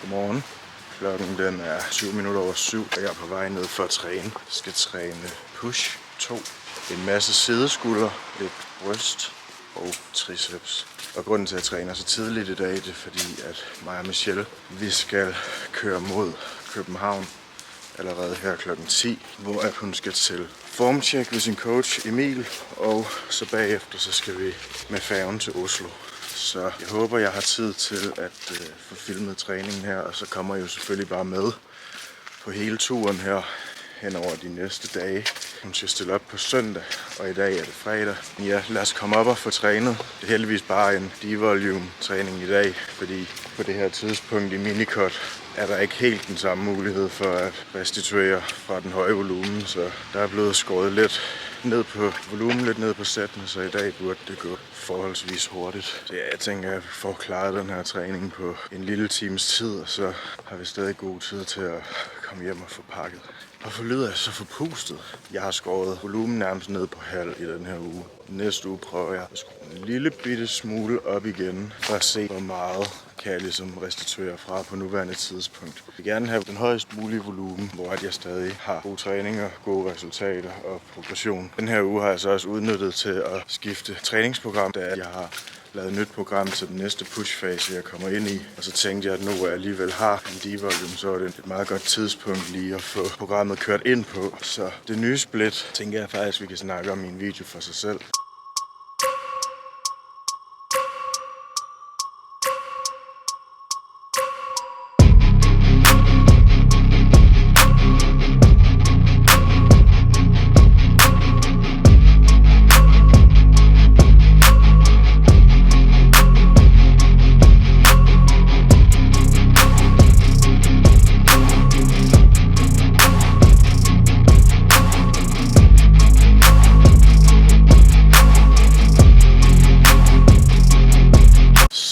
Godmorgen. Klokken den er 7 minutter over 7, og jeg er på vej ned for at træne. Jeg skal træne push 2, en masse sideskulder, lidt bryst og triceps. Og grunden til at jeg træner så tidligt i dag, det er fordi, at mig og Michelle, vi skal køre mod København allerede her klokken 10, hvor at hun skal til formcheck ved sin coach Emil, og så bagefter så skal vi med færgen til Oslo. Så jeg håber, jeg har tid til at få filmet træningen her, og så kommer jeg jo selvfølgelig bare med på hele turen her hen over de næste dage. Hun skal stille op på søndag, og i dag er det fredag. Ja, lad os komme op og få trænet. Det er heldigvis bare en devolume træning i dag, fordi på det her tidspunkt i minicut er der ikke helt den samme mulighed for at restituere fra den høje volumen, så der er blevet skåret lidt ned på volumen, lidt ned på sættene, så i dag burde det gå forholdsvis hurtigt. Så ja, jeg tænker, at vi får klaret den her træning på en lille times tid, og så har vi stadig god tid til at komme hjem og få pakket. Hvorfor lyder jeg så forpustet? Jeg har skåret volumen nærmest ned på halv i den her uge. Næste uge prøver jeg at skrue en lille bitte smule op igen, for at se, hvor meget kan jeg ligesom restituere fra på nuværende tidspunkt. Jeg vil gerne have den højst mulige volumen, hvor jeg stadig har gode træninger, gode resultater og progression. Den her uge har jeg så også udnyttet til at skifte træningsprogram, da jeg har lavet et nyt program til den næste pushfase, jeg kommer ind i. Og så tænkte jeg, at nu hvor jeg alligevel har en devolume, så er det et meget godt tidspunkt lige at få programmet kørt ind på. Så det nye split, tænker jeg faktisk, vi kan snakke om i en video for sig selv.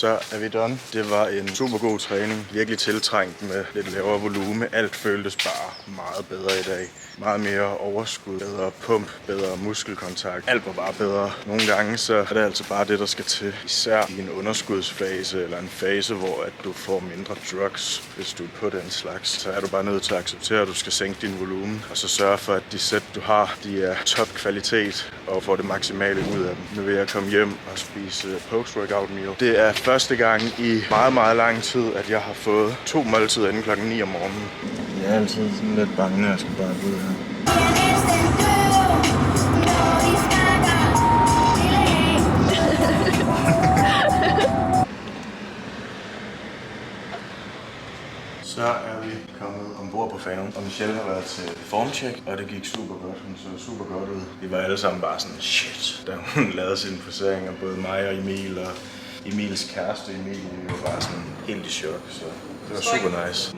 Så er vi done. Det var en super god træning. Virkelig tiltrængt med lidt lavere volume. Alt føltes bare meget bedre i dag. Meget mere overskud, bedre pump, bedre muskelkontakt. Alt var bare bedre. Nogle gange så er det altså bare det, der skal til. Især i en underskudsfase eller en fase, hvor at du får mindre drugs, hvis du er på den slags. Så er du bare nødt til at acceptere, at du skal sænke din volumen. Og så sørge for, at de sæt, du har, de er top kvalitet og får det maksimale ud af dem. Nu vil jeg komme hjem og spise post-workout meal. Det er første gang i meget, meget lang tid, at jeg har fået 2 måltider inden klokken 9 om morgenen. Jeg er altid sådan lidt bange, når jeg skal bare gå ud her. Så er vi kommet ombord på færgen, og Michelle har været til formcheck, og det gik super godt. Hun så super godt ud. Vi var alle sammen bare sådan, shit, da hun lavede sine poseringer, både mig og Emil og Emils kæreste Emil, vi var bare sådan helt i chok, så det var super nice.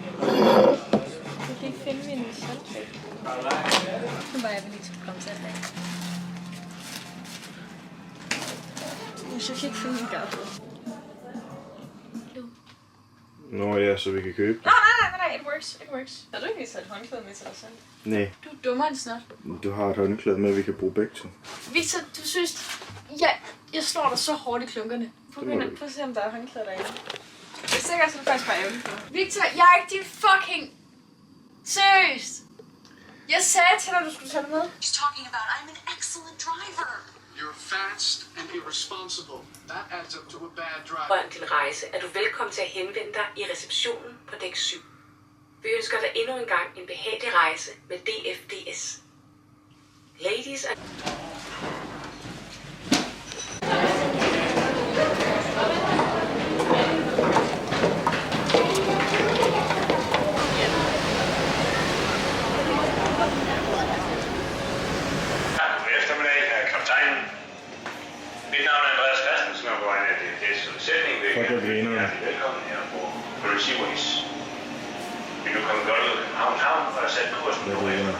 Jeg kan ikke finde min Michelle. Nu var jeg vel lige til at komme til at lage. Jeg kan ikke finde min gaffel. Nå ja, så vi kan købe det. Nej, it works. Har du ikke lige sat håndklæde med til dig selv? Nej. Du er dummere end snart. Du har et håndklæde med, vi kan bruge begge to. Victor, du synes, jeg slår dig så hårdt i klunkerne. Prøv at se, om der er håndklæder derinde. Det er sikkert, så er det faktisk bare ærgerligt. Victor, jeg er ikke din fucking... Seriøst! Jeg sagde til dig, at du skulle tage det med. She's talking about I'm an excellent driver. You're fast and irresponsible. That adds up to a bad drive. Drøm til rejse er du velkommen til at henvende dig i receptionen på dæk 7. Vi ønsker dig endnu en gang en behagelig rejse med DFDS. Ladies and... Velkommen her på Politivois. Vi er nu kommet godt ud af Københavns Havn, og der er sat kursen på efter.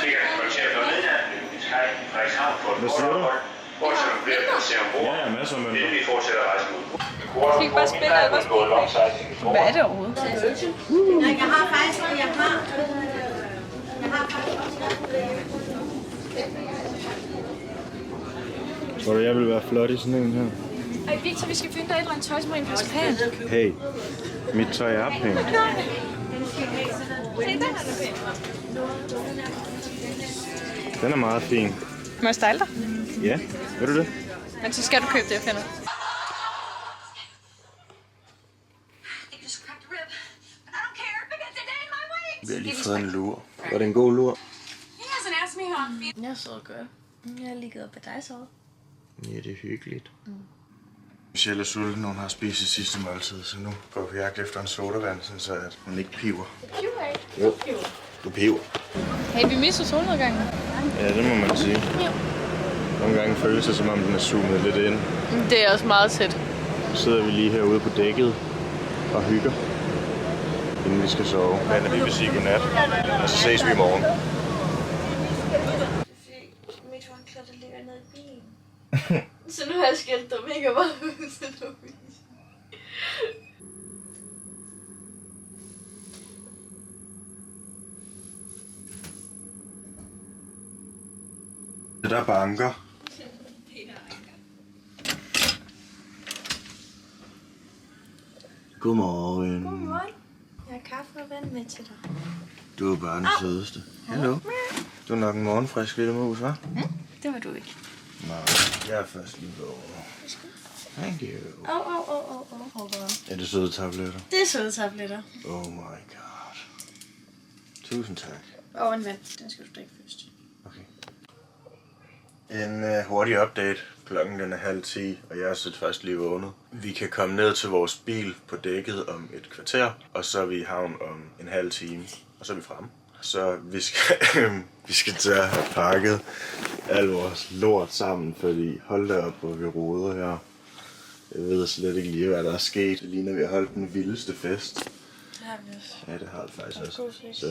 Sikkert kommer til at gå ned her i Sky i Frederikshavn for et kort ophold, hvor så bliver der placeret ombord, inden vi fortsætter rejsen ud. Skal ikke bare spille alle vores spil? Hvad er det overhovedet? Jeg har faktisk, jeg har Tror du, jeg vil være flot i sådan en her? Ej, Victor, vi skal finde dig et eller andet tøj, som rent faktisk pænt. Hey, mit tøj er pænt. Se, der er det pænt. Den er meget fin. Må jeg style dig? Ja, ved du det? Men så skal du købe det, jeg finder. Vi har lige fået en lur. Var det en god lur? Jeg så godt. Jeg har lige gået på dig, så. Ja, det er hyggeligt. Michelle er sulten, hun har spist sit sidste måltid, så nu går vi på jagt efter en sodavand, så at hun ikke piver. Piver ikke? Jo, du piver. Hey, vi misser solnedgangen. Ja, det må man sige. Jo. Nogle gange føles det, som om den er zoomet lidt ind. Det er også meget tæt. Så sidder vi lige herude på dækket og hygger, inden vi skal sove. Men vi vil sige godnat, og så ses vi i morgen. Mit håndklæde, der ligger nede i bilen. Så nu har jeg skældt dig mega meget ud, så du Det der banker. Godmorgen. Godmorgen. Jeg har kaffe og vand med til dig. Du er bare den sødeste. Hallo. Du er nok en morgenfrisk lille mus, hva'? Det var du ikke. Nej, jeg er først lige vågen. Thank you. Er det søde tabletter? Det er søde tabletter. Oh my god. Tusind tak. Og en vand. Den skal du drikke først. Okay. En hurtig update. Klokken den er 9:30, og jeg er så først lige vågnet. Vi kan komme ned til vores bil på dækket om et kvarter, og så er vi i havn om en halv time, og så er vi fremme. Så vi skal til at have pakket al vores lort sammen, fordi hold da op, hvor vi roder her. Jeg ved slet ikke lige, hvad der er sket. Det ligner, vi har holdt den vildeste fest. Det har vi også. Ja, det har det faktisk også. Så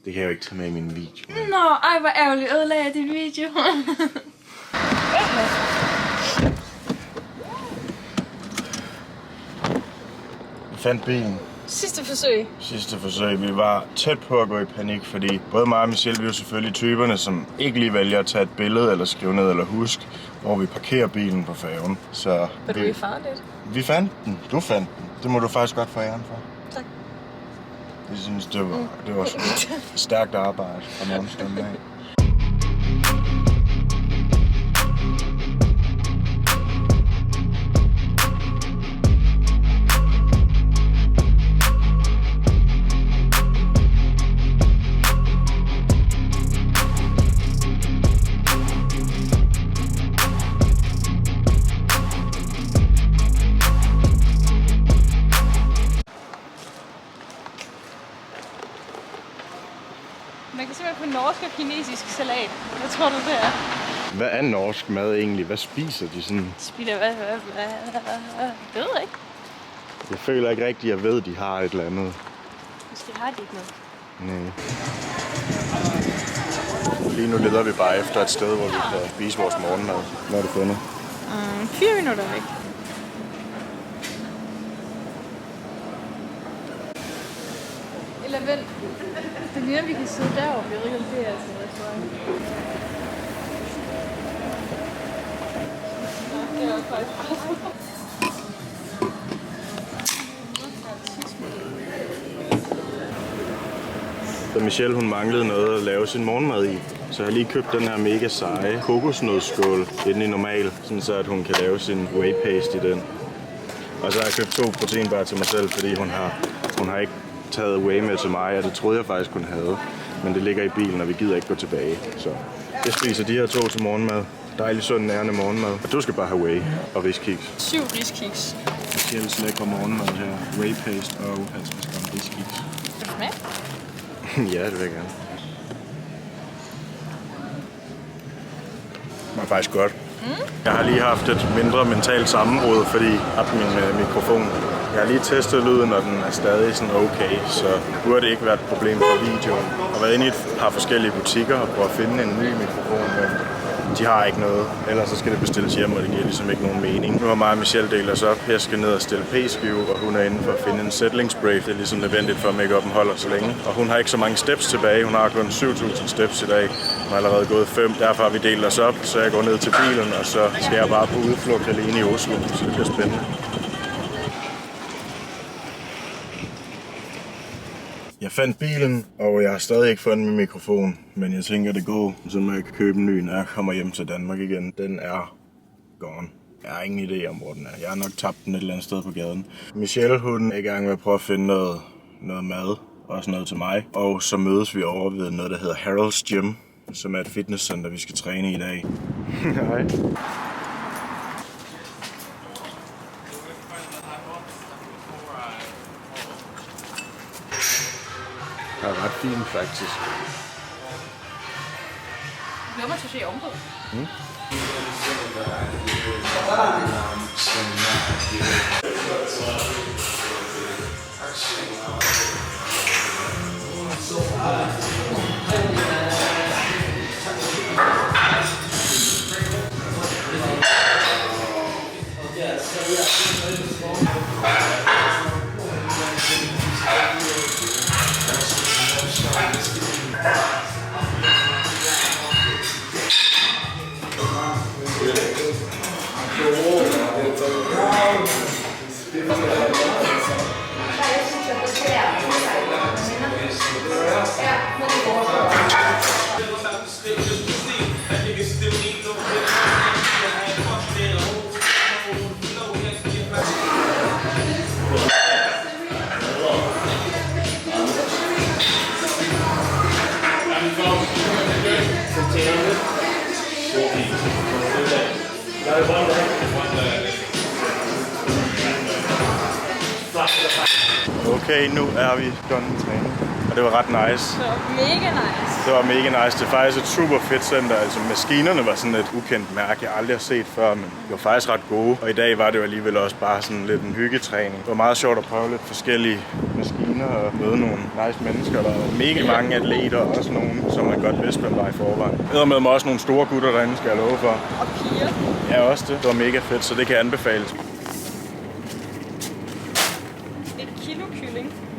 det kan jeg jo ikke tage med i min video. Nå, ej, hvor ærgerligt ødelagde jeg din video. Vi fandt bilen. Sidste forsøg. Vi var tæt på at gå i panik, fordi både mig og Michelle, vi er jo selvfølgelig typerne, som ikke lige vælger at tage et billede eller skrive ned eller huske, hvor vi parkerer bilen på færgen. Så Var du i far lidt? Vi fandt den. Du fandt den. Det må du faktisk godt få æren for. Tak. Jeg synes, det var sgu stærkt arbejde fra morgenstunden af. Man kan simpelthen få norsk og kinesisk salat. Hvad tror du, det er? Hvad er norsk mad egentlig? Hvad spiser de sådan? Spiller hvad? Det ved jeg ikke. Jeg føler ikke rigtigt, at jeg ved, at de har et eller andet. Måske har de ikke noget. Nej. Lige nu leder vi bare efter et sted, hvor vi kan spise vores morgenmad. Hvad har du fundet? 4 minutter væk. Eller vel, det ligner, vi kan sidde deroppe. Jeg ved ikke, om det er altså en restaurant. Det er også faktisk. Så Michelle, hun manglede noget at lave sin morgenmad i. Så jeg har lige købt den her mega seje kokosnødskål inde i normal, sådan så at hun kan lave sin whey paste i den. Og så har jeg købt 2 proteinbar til mig selv, fordi hun har ikke taget whey med til mig, og det troede jeg faktisk, hun havde. Men det ligger i bilen, og vi gider ikke gå tilbage. Så jeg spiser de her 2 til morgenmad. Dejlig sund, nærende morgenmad. Og du skal bare have whey og riskiks. 7 riskiks. Michelles lækre morgenmad her. Whey paste og 50 gram riskiks. Vil du smage? Ja, det vil jeg gerne. Det var faktisk godt. Jeg har lige haft et mindre mentalt sammenbrud, fordi jeg har haft min mikrofon. Jeg har lige testet lyden, og den er stadig sådan okay, så det burde ikke være et problem for videoen. Jeg har været inde i et par forskellige butikker og prøvet at finde en ny mikrofon, men De har ikke noget. Ellers så skal det bestilles hjem, og det giver ligesom ikke nogen mening. Nu har mig og Michelle delt os op. Jeg skal ned og stille p-skive, og hun er inde for at finde en settling spray. Det er ligesom nødvendigt for, at make-up'en holder så længe. Og hun har ikke så mange steps tilbage. Hun har kun 7.000 steps i dag. Hun har allerede gået 5. Derfor har vi delt os op, så jeg går ned til bilen, og så skal jeg bare på udflugt alene i Oslo. Så det bliver spændende. Jeg fandt bilen, og jeg har stadig ikke fundet min mikrofon. Men jeg tænker, det går, så jeg kan købe en ny, når jeg kommer hjem til Danmark igen. Den er gone. Jeg har ingen idé om, hvor den er. Jeg har nok tabt den et eller andet sted på gaden. Michelle, hun er i gang med at prøve at finde noget mad. Også noget til mig. Og så mødes vi over ved noget, der hedder Harold's Gym, som er et fitnesscenter, vi skal træne i dag. Hej. Det er ret fint, faktisk. Glæder mig til at se området. Okay, nu er vi done med træning, og det var ret nice. Det var mega nice. Det var mega nice. Det er faktisk et super fedt center. Altså maskinerne var sådan et ukendt mærke, jeg aldrig har set før, men de var faktisk ret gode. Og i dag var det jo alligevel også bare sådan lidt en hyggetræning. Det var meget sjovt at prøve lidt forskellige maskiner og møde nogle nice mennesker. Der var mega mange atleter, og også nogle, som man godt vidste, hvem var i forvejen. Jeg med mig også nogle store gutter derinde, skal jeg love for. Og piger. Ja, også det. Det var mega fedt, så det kan anbefales.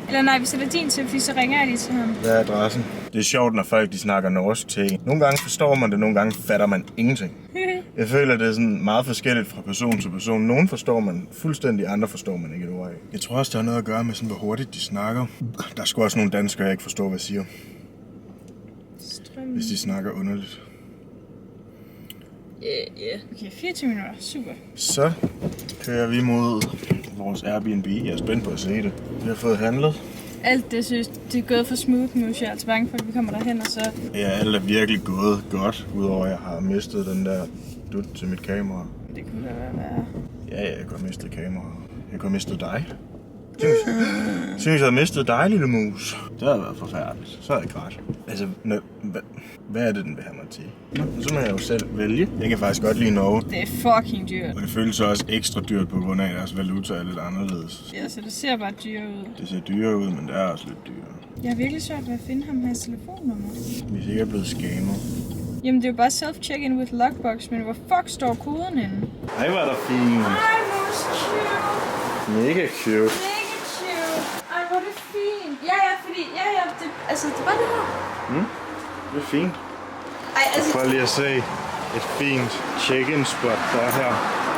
Eller nej, vi sætter din til, fordi så ringer jeg lige til ham. Hvad er adressen? Det er sjovt, når folk de snakker norsk til en. Nogle gange forstår man det, nogle gange fatter man ingenting. Jeg føler, det er sådan meget forskelligt fra person til person. Nogle forstår man fuldstændig, andre forstår man ikke et ord af. Jeg tror også, der er noget at gøre med, sådan, hvor hurtigt de snakker. Der er sgu også nogle danskere, jeg ikke forstår, hvad jeg siger. Hvis de snakker underligt. Okay, 24 minutter. Super. Så kører vi mod vores Airbnb. Jeg er spændt på at se det. Vi har fået handlet. Alt det synes, det er gået for smooth nu, så jeg er altså bange for, at vi kommer derhen og så... Ja, alt er virkelig gået godt, udover at jeg har mistet den der dut til mit kamera. Det kunne da være. Ja, jeg kunne have mistet kameraet. Jeg kunne have mistet dig. Synes jeg havde mistet dig, lille mus. Det havde været forfærdeligt. Så havde jeg grædt. Altså, hvad er det, den vil have mig til? Så må jeg jo selv vælge. Jeg kan faktisk godt lide Norge. Det er fucking dyrt. Og det føles også ekstra dyrt på grund af, at deres valuta er lidt anderledes. Ja, så det ser bare dyrt ud. Det ser dyrere ud, men det er også lidt dyrere. Jeg har virkelig svært ved at finde ham hans telefonnummer. Vi er sikkert blevet scammet. Jamen, det er jo bare self-check-in with lockbox, men hvor fuck står koden henne? Ej, var der fint. Ej, hvor cute. Mega cute. Mega cute. Ej, hvor er det fint. Ja, fordi, det var det her. Det er fint. Ej, altså... Prøv lige at se et fint check-in spot, der er her.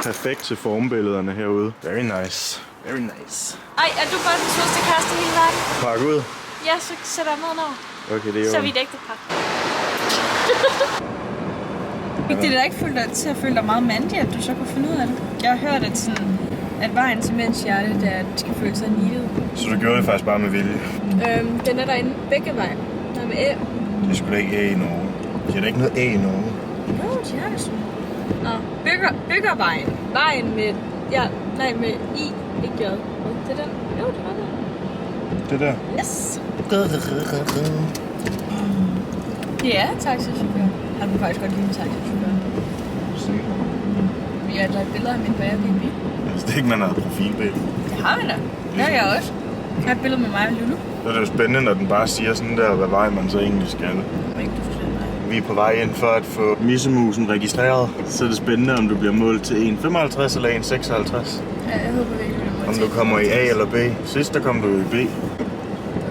Perfekt til formbillederne herude. Very nice. Very nice. Ej, er du bare den sødeste kæreste i hele verden? Pak ud. Ja, så sætter jeg med over. Okay, det er jo. Så er vi et ægte par. Det er da ikke fuldt til at føle dig meget mandig, at du så kunne finde ud af det. Jeg har hørt, at vejen til mænds hjerte, det er, at det skal føle sig needed. Så du gjorde det faktisk bare med vilje? Den er derinde begge vejen. Der er med æ. Det er sgu da ikke æ i Norge. Det er da ikke noget æ i Norge. Jo, de har det sådan. Nå, byggervejen. Vejen med, med i, ikke j. Det er den. Jo, det var det. Det der? Yes. Ja, taxichauffør. Han kunne faktisk godt lide en taxichauffør. Jeg har lagt billeder af min på Airbnb. Jeg vidste ikke, man havde profilbillede. Det har vi da. Det har jeg også. Jeg har et billede med mig og Lulu. Så er det jo spændende, når den bare siger sådan der, hvad vej man så egentlig skal. Ikke du forstår mig. Vi er på vej ind for at få missemusen registreret. Så er det spændende, om du bliver målt til 1,55 eller 1,56. Ja, jeg håber virkelig, du bliver Om du kommer i A eller B. Sidst der kom du i B. Det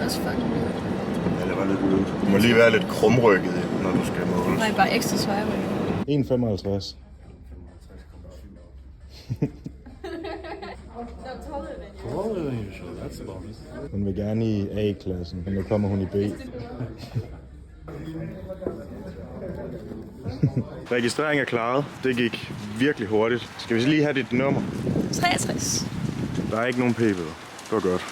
er også fucking weird. Ja, det var lidt weird. Du må lige være lidt krumrykket, når du skal måle. Nej, bare ekstra svejrøg. 1,55. Hun vil gerne i A-klassen, men nu kommer hun i B. Registrering er klaret. Det gik virkelig hurtigt. Skal vi lige have dit nummer? 63. Der er ikke nogen p-bøder. Det var godt.